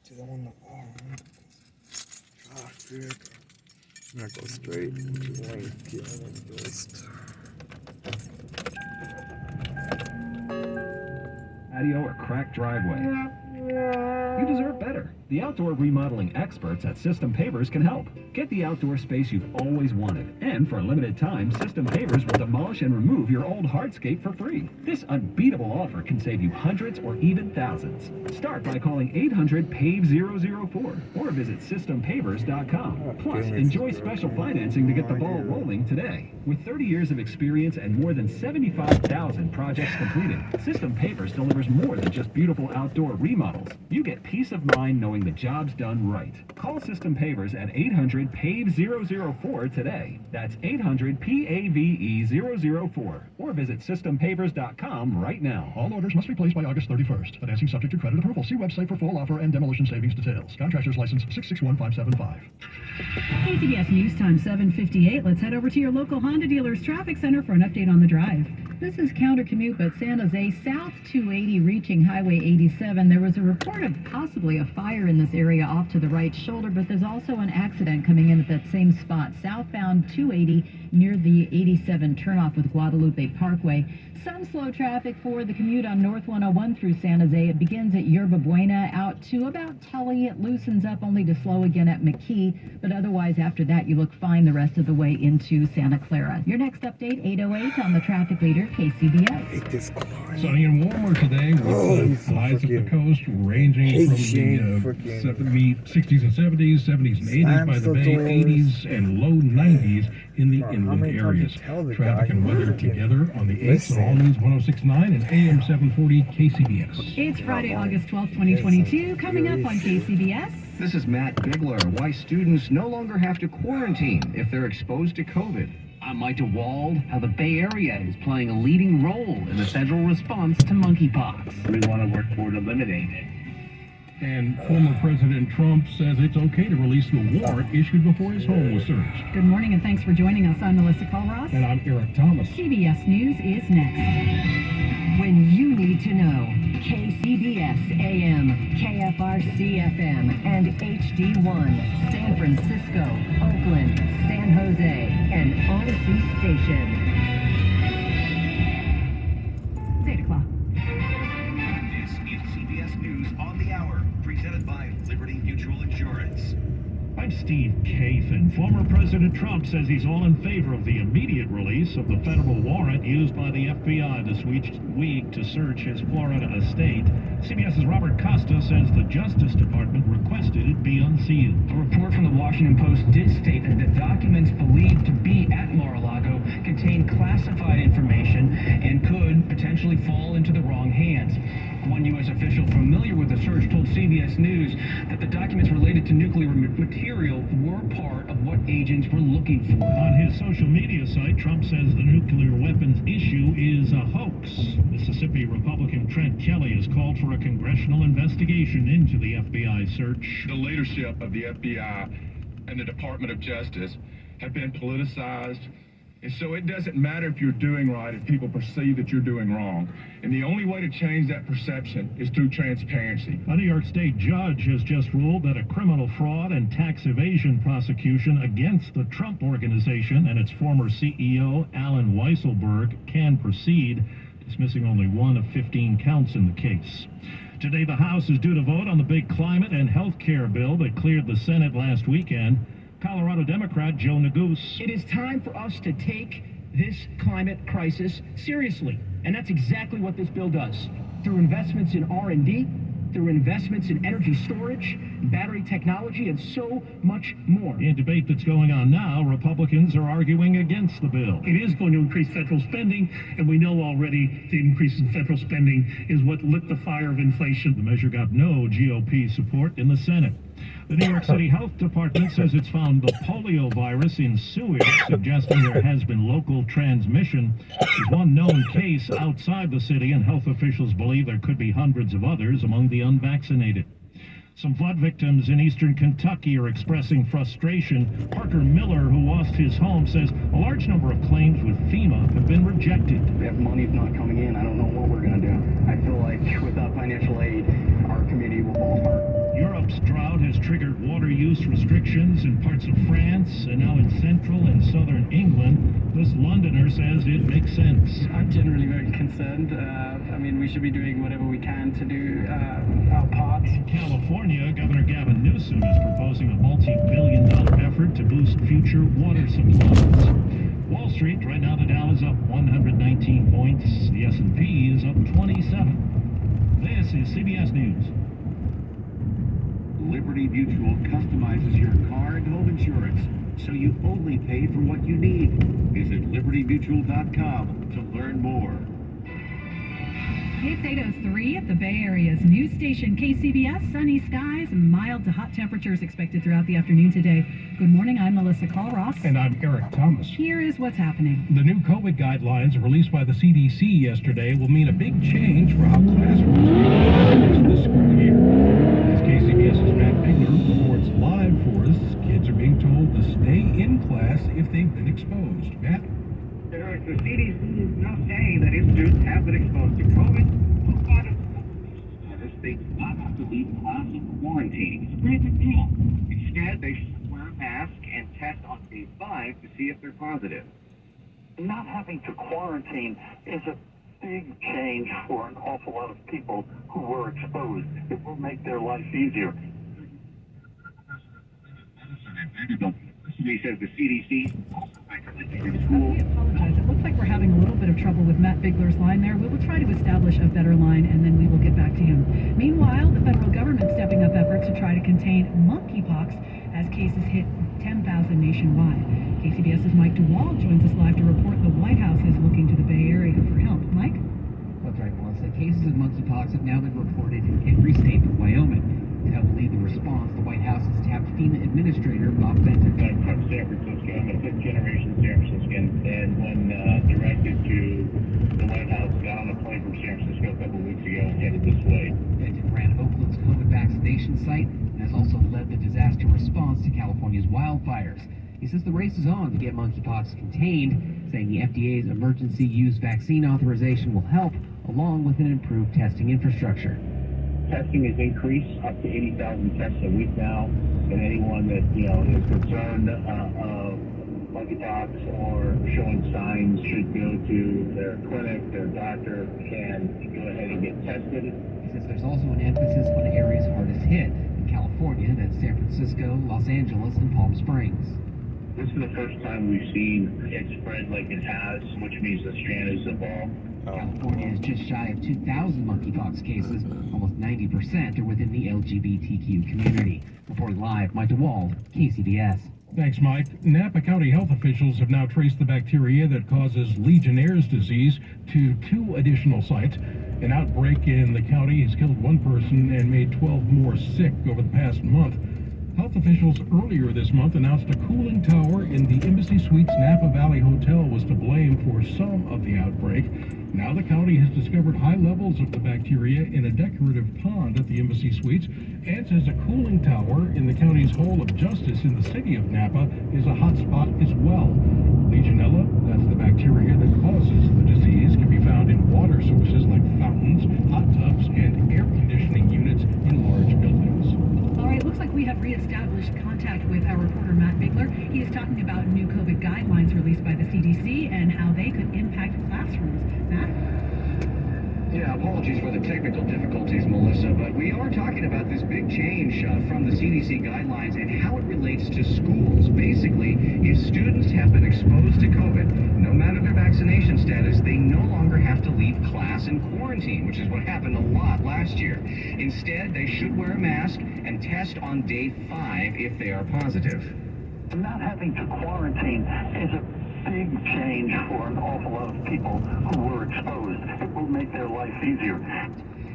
Dude, I want traffic. I'm gonna go straight into Lincoln West. Patio or cracked driveway. You deserve better. The outdoor remodeling experts at System Pavers can help. Get the outdoor space you've always wanted. And for a limited time, System Pavers will demolish and remove your old hardscape for free. This unbeatable offer can save you hundreds or even thousands. Start by calling 800-PAVE-004 or visit SystemPavers.com. Plus, enjoy special financing to get the ball rolling today. With 30 years of experience and more than 75,000 projects completed, System Pavers delivers more than just beautiful outdoor remodels. You get peace of mind knowing the job's done right. Call System Pavers at 800-PAVE-004 today. That's 800-PAVE-004 or visit SystemPavers.com right now. All orders must be placed by August 31st. Financing subject to credit approval. See website for full offer and demolition savings details. Contractor's license 661575. KCBS News Time 7:58. Let's head over to your local Honda dealer's traffic center for an update on the drive. This is counter commute, but San Jose South 280 reaching Highway 87. There was a report of possibly a fire in this area off to the right shoulder, but there's also an accident coming in at that same spot. Southbound 280 near the 87 turnoff with Guadalupe Parkway. Some slow traffic for the commute on North 101 through San Jose. It begins at Yerba Buena out to about Tully. It loosens up only to slow again at McKee, but otherwise after that you look fine the rest of the way into Santa Clara. Your next update, 8:08 on the traffic leader, KCBS. Hate this car. Sunny and warmer today with highs at the coast ranging from the 60s and 70s, 70s and 80s by the bay, 80s and low 90s in the inland areas. Traffic and weather together on the 8th and All News 106.9 and AM 740 KCBS. It's Friday, August 12th, 2022. Coming up on KCBS. This is Matt Bigler. Why students no longer have to quarantine if they're exposed to COVID. I'm Mike DeWald. How the Bay Area is playing a leading role in the federal response to monkeypox. We want to work toward eliminating it. And former President Trump says it's okay to release the warrant issued before his home was searched. Good morning and thanks for joining us. I'm Melissa Colross. And I'm Eric Thomas. CBS News is next. When you need to know, KCBS AM, KFRC FM, and HD1, San Francisco, Oakland, San Jose, and Odyssey Station. It's 8 o'clock. This is CBS News on the Hour, presented by Liberty Mutual Insurance. I'm Steve Kathan. Former President Trump says he's all in favor of the immediate release of the federal warrant used by the FBI this week to search his Florida estate. CBS's Robert Costa says the Justice Department requested it be unsealed. A report from the Washington Post did state that the documents believed to be at Mar-a-Lago contain classified information and could potentially fall into the wrong hands. One U.S. official familiar with the search told CBS News that the documents related to nuclear material were part of what agents were looking for. On his social media site, Trump says the nuclear weapons issue is a hoax. Mississippi Republican Trent Kelly has called for a congressional investigation into the FBI search. The leadership of the FBI and the Department of Justice have been politicized. And so it doesn't matter if you're doing right if people perceive that you're doing wrong. And the only way to change that perception is through transparency. A New York State judge has just ruled that a criminal fraud and tax evasion prosecution against the Trump Organization and its former CEO, Alan Weisselberg, can proceed, dismissing only one of 15 counts in the case. Today, the House is due to vote on the big climate and health care bill that cleared the Senate last weekend. Colorado Democrat Joe Neguse. It is time for us to take this climate crisis seriously, and that's exactly what this bill does. Through investments in R&D, through investments in energy storage, battery technology, and so much more. In debate that's going on now, Republicans are arguing against the bill. It is going to increase federal spending, and we know already the increase in federal spending is what lit the fire of inflation. The measure got no GOP support in the Senate. The New York City Health Department says it's found the polio virus in sewage, suggesting there has been local transmission. There's one known case outside the city, and health officials believe there could be hundreds of others among the unvaccinated. Some flood victims in eastern Kentucky are expressing frustration. Parker Miller, who lost his home, says a large number of claims with FEMA have been rejected. If money's not coming in, I don't know what we're going to do. I feel like without financial aid, our community will fall apart. Europe's triggered water use restrictions in parts of France and now in central and southern England. This Londoner says it makes sense. I'm generally very concerned. I mean, we should be doing whatever we can to do our part. In California, Governor Gavin Newsom is proposing a multi-billion-dollar effort to boost future water supplies. Wall Street, right now the Dow is up 119 points. The S&P is up 27. This is CBS News. Liberty Mutual customizes your car and home insurance, so you only pay for what you need. Visit libertymutual.com to learn more. It's 8:03 at the Bay Area's news station KCBS. Sunny skies, mild to hot temperatures expected throughout the afternoon today. Good morning, I'm Melissa Colross. And I'm Eric Thomas. Here is what's happening. The new COVID guidelines released by the CDC yesterday will mean a big change for how classrooms are used this school year. As KCBS's Matt Bigler reports live for us, kids are being told to stay in class if they've been exposed. Matt? Eric, the CDC is now saying that if students have been exposed to COVID, they do not have to leave class in quarantine. It's a pretty big deal. Instead, they should wear a mask and test on day 5 to see if they're positive. Not having to quarantine is a big change for an awful lot of people who were exposed. It will make their life easier. He says the CDC We apologize. It looks like we're having a little bit of trouble with Matt Bigler's line there. We will try to establish a better line, and then we will get back to him. Meanwhile, the federal government stepping up efforts to try to contain monkeypox as cases hit 10,000 nationwide. KCBS's Mike DeWald joins us live to report the White House is looking to the Bay Area for help. Mike? That's right, Melissa. Cases of monkeypox have now been reported in every state but Wyoming. To help lead the response, the White House has tapped FEMA Administrator Bob Benton. I'm from San Francisco. I'm a fifth-generation San Franciscan, and when directed to the White House, got on a plane from San Francisco a couple of weeks ago and headed this way. Benton ran Oakland's COVID vaccination site and has also led the disaster response to California's wildfires. He says the race is on to get monkeypox contained, saying the FDA's emergency use vaccine authorization will help, along with an improved testing infrastructure. Testing has increased up to 80,000 tests a week now, and anyone that is concerned of monkeypox or showing signs should go to their clinic. Their doctor can go ahead and get tested. He says there's also an emphasis on areas hardest hit. In California, that's San Francisco, Los Angeles, and Palm Springs. This is the first time we've seen it spread like it has, which means the strand has evolved. California is just shy of 2,000 monkeypox cases. Almost 90% are within the LGBTQ community. Reporting live, Mike DeWald, KCBS. Thanks, Mike. Napa County health officials have now traced the bacteria that causes Legionnaire's disease to 2 additional sites. An outbreak in the county has killed 1 person and made 12 more sick over the past month. Health officials earlier this month announced a cooling tower in the Embassy Suites Napa Valley Hotel was to blame for some of the outbreak. Now the county has discovered high levels of the bacteria in a decorative pond at the Embassy Suites and says a cooling tower in the county's Hall of Justice in the city of Napa is a hot spot as well. Legionella, that's the bacteria that causes the disease, can be found in water sources like fountains, hot tubs, and air conditioning units in large buildings. All right, looks like we have reestablished contact with our reporter Matt Bigler. He is talking about new COVID guidelines released by the CDC and how they could impact classrooms. Matt? Yeah, apologies for the technical difficulties, Melissa, but we are talking about this big change from the CDC guidelines and how it relates to schools. Basically, if students have been exposed to COVID, no matter their vaccination status, they no longer have to leave class in quarantine, which is what happened a lot last year. Instead, they should wear a mask and test on day 5 if they are positive. Not having to quarantine is a big change for an awful lot of people who were exposed. It will make their life easier.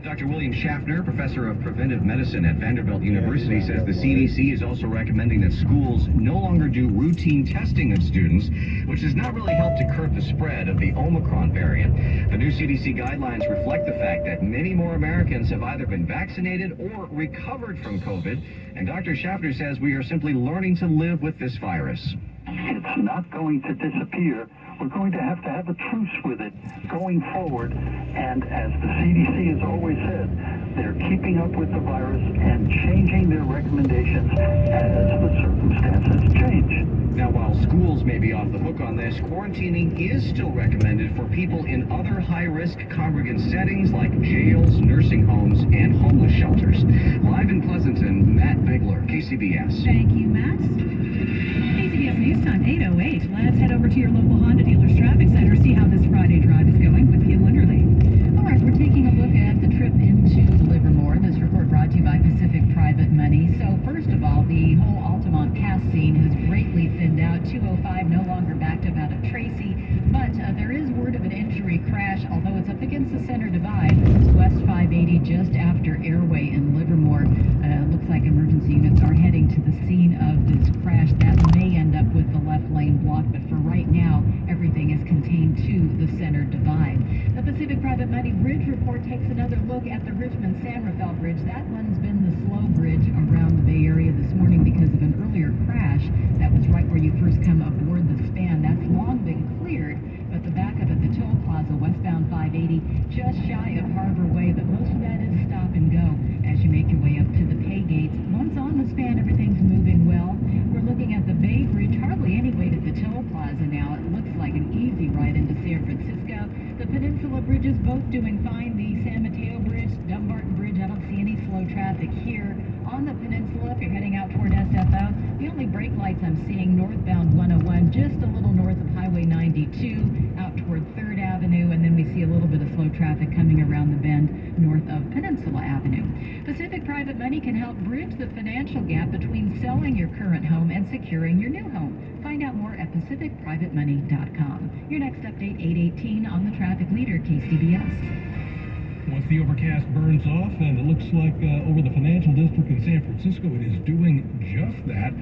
Dr. William Schaffner, professor of preventive medicine at Vanderbilt University, says the CDC is also recommending that schools no longer do routine testing of students, which does not really help to curb the spread of the Omicron variant. The new CDC guidelines reflect the fact that many more Americans have either been vaccinated or recovered from COVID, and Dr. Schaffner says we are simply learning to live with this virus. It's not going to disappear. We're going to have a truce with it going forward. And as the CDC has always said, They're keeping up with the virus and changing their recommendations as the circumstances change. Now, while schools may be off the hook on this, quarantining is still recommended for people in other high-risk congregate settings like jails, nursing homes, and homeless shelters. Live in Pleasanton, Matt Bigler, KCBS. Thank you, Matt. KCBS News Time, 8:08. Let's head over to your local Honda dealer's traffic center, see how this Friday drive is going with Kim Linderley. All right, we're taking a look at the trip into Livermore. This report brought to you by Pacific Private Money. So first of all, the whole Altamont Pass scene has greatly thinned out. 205 no longer backed up out of Tracy, but there is word of an injury crash, although it's up against the center divide. This is West 580 just after Airway in Livermore. Looks like emergency units are heading to the scene of this crash. That may end up with the left lane blocked, but for right now, everything is contained to the center divide. The Pacific Private Money Bridge report takes another look at the Richmond-San Rafael Bridge. That one's been the slow bridge around the Bay Area this morning because of an earlier crash. That was right where you first come aboard the span. That's long been cleared, but the backup at the toll plaza, westbound 580, just shy of Harbor Way, but most of that is stop and go as you make your way up to the pay gates. Once on the span, everything's moving well. We're looking at the Bay Bridge, hardly any wait at the toll plaza now. It looks like an easy ride into San Francisco. The Peninsula bridges both doing fine. The San Mateo Bridge, Dumbarton Bridge, I don't see any slow traffic here. On the peninsula, if you're heading out toward SFO, the only brake lights I'm seeing northbound 101, just a little north of Highway 92, out toward 3rd Avenue, and then we see a little bit of slow traffic coming around the bend north of Peninsula Avenue. Pacific Private Money can help bridge the financial gap between selling your current home and securing your new home. Find out more at pacificprivatemoney.com. Your next update, 8:18 on the traffic leader, KCBS. Once the overcast burns off, and it looks like over the financial district in San Francisco, it is doing just that.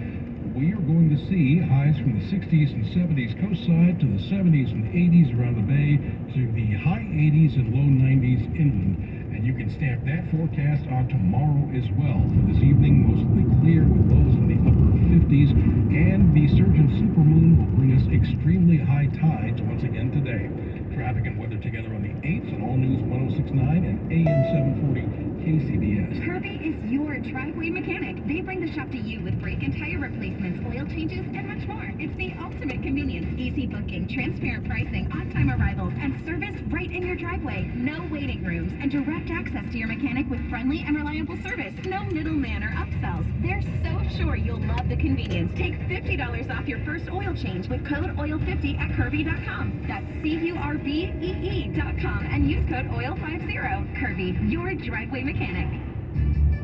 We are going to see highs from the 60s and 70s coastside to the 70s and 80s around the bay to the high 80s and low 90s inland. And you can stamp that forecast on tomorrow as well. For this evening, mostly clear with lows in the upper 50s, and the surging supermoon will bring us extremely high tides once again today. Traffic and weather together on the 8th and All News 106.9 and AM 740 KCBS. Kirby is your driveway mechanic. They bring the shop to you with brake and tire replacements, oil changes, and much more. It's the ultimate convenience. Easy booking, transparent pricing, on-time arrivals, and service right in your driveway. No waiting rooms, and direct access to your mechanic with friendly and reliable service. No middleman or upsells. They're so sure you'll love the convenience. Take $50 off your first oil change with code OIL50 at Kirby.com. That's CURBEE.com and use code OIL50. Kirby, your driveway mechanic.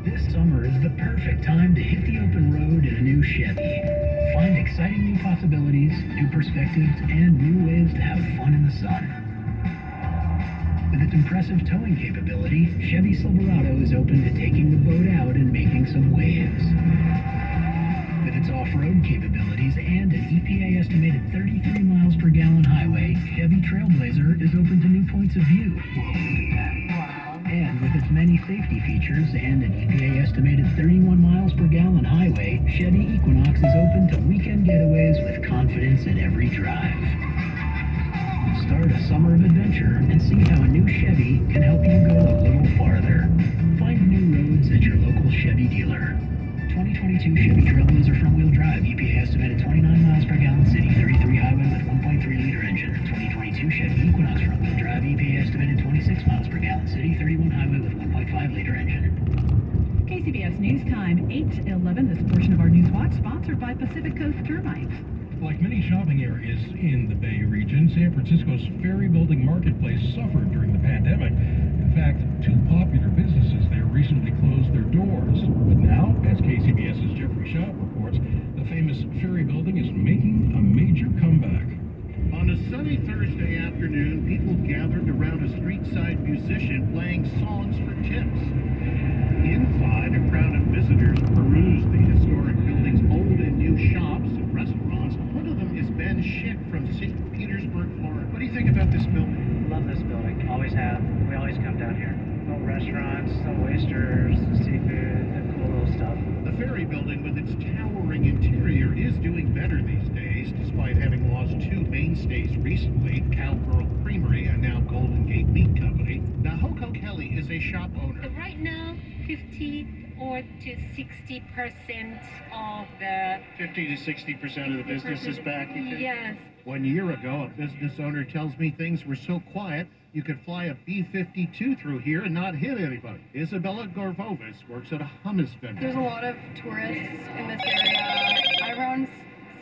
This summer is the perfect time to hit the open road in a new Chevy. Find exciting new possibilities, new perspectives, and new ways to have fun in the sun. With its impressive towing capability, Chevy Silverado is open to taking the boat out and making some waves. With its off-road capabilities and an EPA estimated 33 miles per gallon highway, Chevy Trailblazer is open to new points of view. And with its many safety features and an EPA estimated 31 miles per gallon highway, Chevy Equinox is open to weekend getaways with confidence in every drive. Start a summer of adventure and see how a new Chevy can help you go a little farther. Find new roads at your local Chevy dealer. 2022 Chevy Trailblazer front-wheel drive, EPA estimated 29 miles per gallon city, 33 highway with 1.3-liter engine. 2022 Chevy Equinox front-wheel drive, EPA estimated 26 miles per gallon city, 31 highway with 1.5-liter engine. KCBS News Time, 8:11. This portion of our News Watch sponsored by Pacific Coast Termites. Like many shopping areas in the Bay region, San Francisco's ferry building marketplace suffered during the pandemic. In fact, two popular businesses there recently closed their doors. But now, as KCBS's Jeffrey Schaub reports, the famous ferry building is making a major comeback. On a sunny Thursday afternoon, people gathered around a street-side musician playing songs for tips. Inside, a crowd of visitors perused the historic building's old and new shops and restaurants. One of them is Ben Schick from St. Petersburg, Florida. What do you think about this building? Love this building. Always have. We always come down here. No restaurants, no oysters, seafood, the cool little stuff. The ferry building with its towering interior is doing better these days, despite having lost two mainstays recently, Cowgirl Creamery and now Golden Gate Meat Company. Now, Hoko Kelly is a shop owner. Right now, 50 or to 60% of the 50 to 60% of the business is back. Yes. 1 year ago, a business owner tells me things were so quiet you could fly a B-52 through here and not hit anybody. Isabella Gorvovis works at a hummus vendor. There's a lot of tourists in this area. Around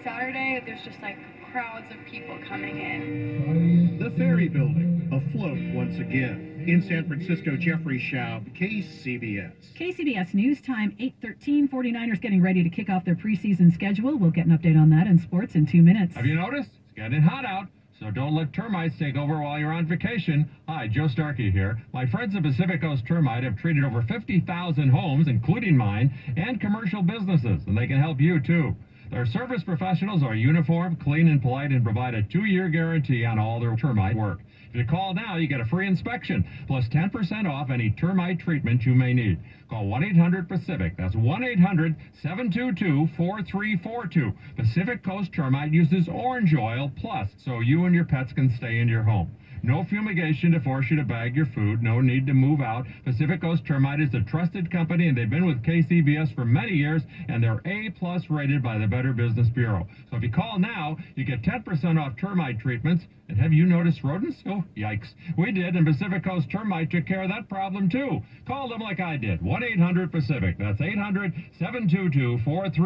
Saturday, there's just like crowds of people coming in. The Ferry Building, afloat once again. In San Francisco, Jeffrey Schaub, KCBS. KCBS News Time, 8:13. 49ers getting ready to kick off their preseason schedule. We'll get an update on that in sports in 2 minutes. Have you noticed? It's getting hot out, so don't let termites take over while you're on vacation. Hi, Joe Starkey here. My friends at Pacific Coast Termite have treated over 50,000 homes, including mine, and commercial businesses, and they can help you too. Their service professionals are uniformed, clean, and polite, and provide a 2-year guarantee on all their termite work. If you call now, you get a free inspection, plus 10% off any termite treatment you may need. Call 1-800-PACIFIC. That's 1-800-722-4342. Pacific Coast Termite uses orange oil plus, so you and your pets can stay in your home. No fumigation to force you to bag your food. No need to move out. Pacific Coast Termite is a trusted company, and they've been with KCBS for many years, and they're A+ rated by the Better Business Bureau. So if you call now, you get 10% off termite treatments. And have you noticed rodents? Oh, yikes. We did, and Pacific Coast Termite took care of that problem, too. Call them like I did. 1-800-PACIFIC. That's 800-722-4342.